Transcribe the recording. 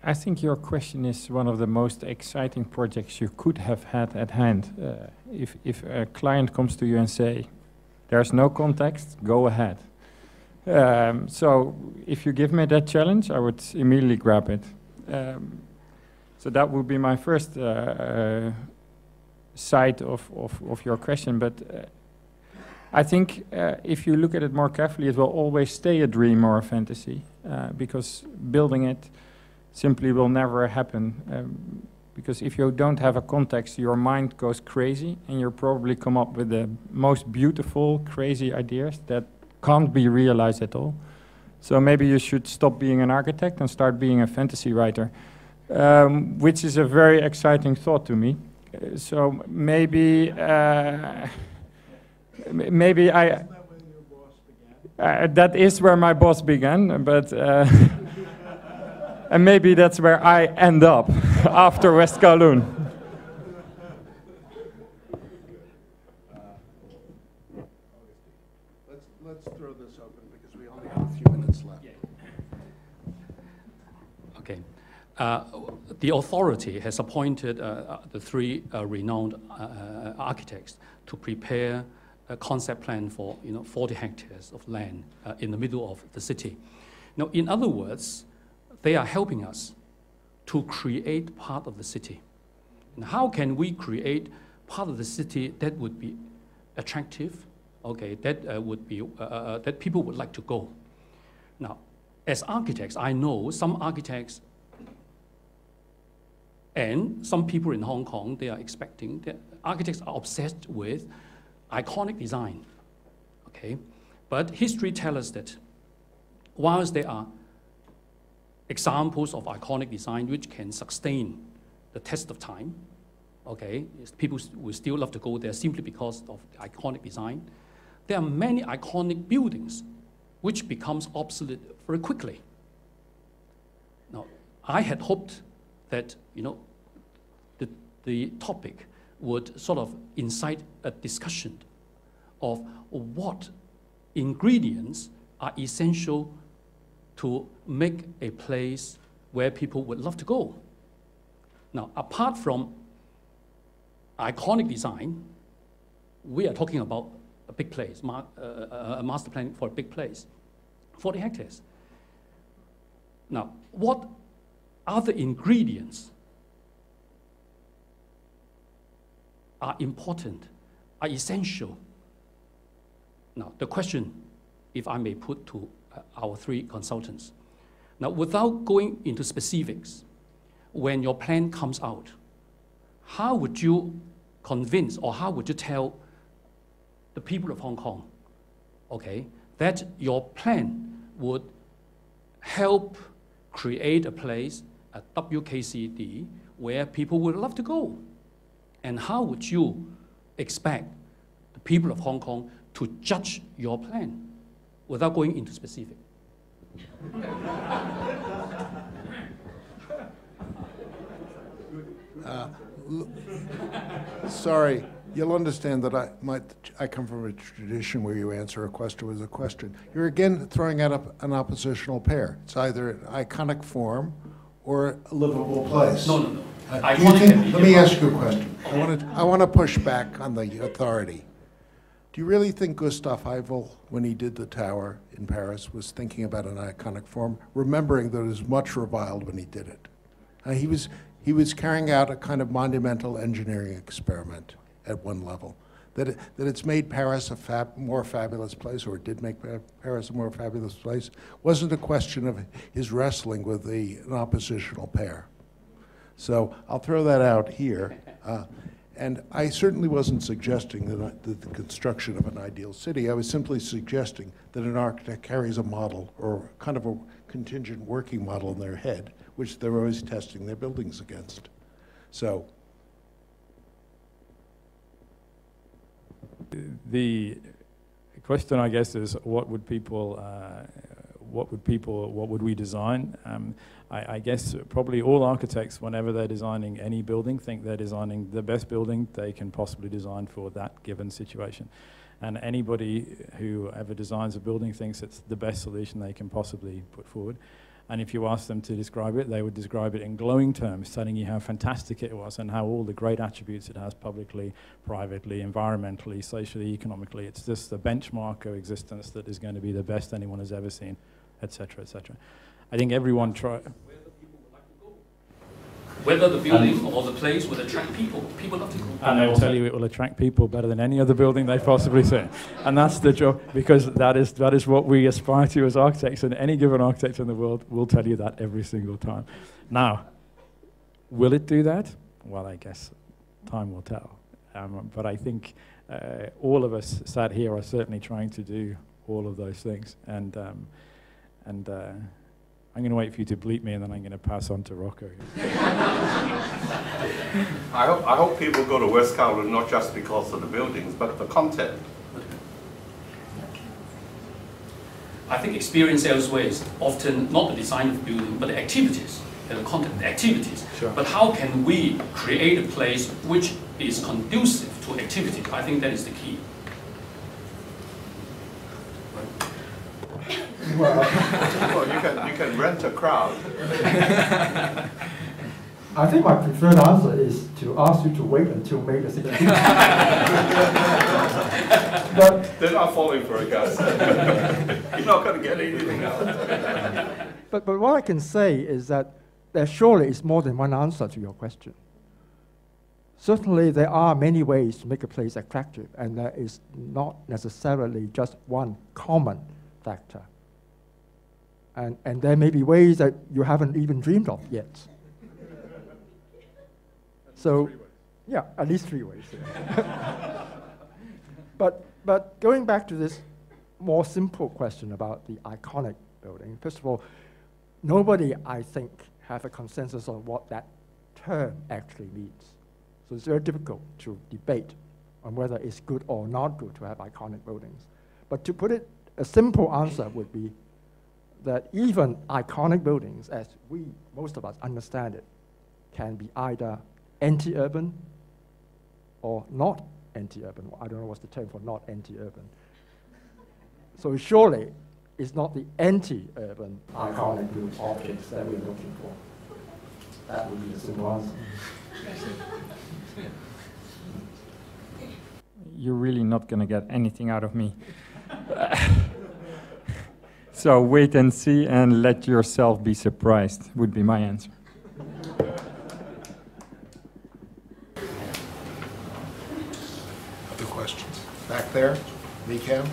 I think your question is one of the most exciting projects you could have had at hand. If a client comes to you and say, there's no context, go ahead. So if you give me that challenge, I would immediately grab it. So that would be my first side of your question. But I think if you look at it more carefully, it will always stay a dream or a fantasy, because building it simply will never happen. Because if you don't have a context, your mind goes crazy, and you'll probably come up with the most beautiful, crazy ideas that can't be realized at all. So maybe you should stop being an architect and start being a fantasy writer, which is a very exciting thought to me. So maybe maybe I. That is where my boss began, but and maybe that's where I end up after West Kowloon. Let's throw this open because we only have a few minutes left. Okay. The authority has appointed the three renowned architects to prepare a concept plan for 40 hectares of land in the middle of the city. Now, in other words, they are helping us to create part of the city. And how can we create part of the city that would be attractive, okay, that would be that people would like to go? Now, as architects, I know some architects and some people in Hong Kong, they are expecting that architects are obsessed with iconic design, okay? But history tells us that whilst there are examples of iconic design which can sustain the test of time, okay, people will still love to go there simply because of the iconic design. There are many iconic buildings which becomes obsolete very quickly. Now, I had hoped that the topic would sort of incite a discussion of what ingredients are essential to make a place where people would love to go. Now, apart from iconic design, we are talking about a big place, a master plan for a big place, 40 hectares. Now, what other ingredients are important, are essential? Now, the question, if I may put to our three consultants. Now, without going into specifics, when your plan comes out, how would you convince or how would you tell the people of Hong Kong, okay, that your plan would help create a place at WKCD where people would love to go? And how would you expect the people of Hong Kong to judge your plan without going into specific? Sorry, you'll understand that I come from a tradition where you answer a question with a question. You're again throwing out an oppositional pair. It's either an iconic form or a livable place. No. Let me ask you a question. I want to push back on the authority. Do you really think Gustave Eiffel, when he did the tower in Paris, was thinking about an iconic form, remembering that it was much reviled when he did it? He was carrying out a kind of monumental engineering experiment at one level. That it's made Paris a more fabulous place, or it did make Paris a more fabulous place, wasn't a question of his wrestling with an oppositional pair. So I'll throw that out here. And I certainly wasn't suggesting that the construction of an ideal city. I was simply suggesting that an architect carries a model or kind of a contingent working model in their head, which they're always testing their buildings against. So the question, I guess, is what would we design? I guess probably all architects, whenever they're designing any building, think they're designing the best building they can possibly design for that given situation. And anybody who ever designs a building thinks it's the best solution they can possibly put forward. And if you ask them to describe it, they would describe it in glowing terms, telling you how fantastic it was and how all the great attributes it has publicly, privately, environmentally, socially, economically. It's just the benchmark of existence that is going to be the best anyone has ever seen, etc., etc. I think everyone whether the building or the place will attract people. People love to go. And they will tell you it will attract people better than any other building they've possibly seen. And that's the job, because that is what we aspire to as architects, and any given architect in the world will tell you that every single time. Now, will it do that? Well, I guess time will tell. But I think all of us sat here are certainly trying to do all of those things. And I'm going to wait for you to bleep me, and then I'm going to pass on to Rocco. I hope people go to West Kowloon not just because of the buildings, but the content. I think experience elsewhere is often not the design of the building, but the activities and the content, the activities. Sure. But how can we create a place which is conducive to activity? I think that is the key. Well, you can rent a crowd. I think my preferred answer is to ask you to wait until May the 16th. But they're not falling for it, guys. You're not going to get anything else. But what I can say is that there surely is more than one answer to your question. Certainly, there are many ways to make a place attractive, and there is not necessarily just one common factor. And there may be ways that you haven't even dreamed of yet. So, yeah, at least 3 ways. Yeah. But going back to this more simple question about the iconic building, first of all, nobody, I think, have a consensus on what that term actually means. So it's very difficult to debate on whether it's good or not good to have iconic buildings. But to put it, a simple answer would be that even iconic buildings, as most of us understand it, can be either anti-urban or not anti-urban. I don't know what's the term for not anti-urban. So surely it's not the anti-urban iconic objects that we're looking for. That would be the simple answer. You're really not going to get anything out of me. So wait and see and let yourself be surprised would be my answer. Other questions? Back there, Mikam?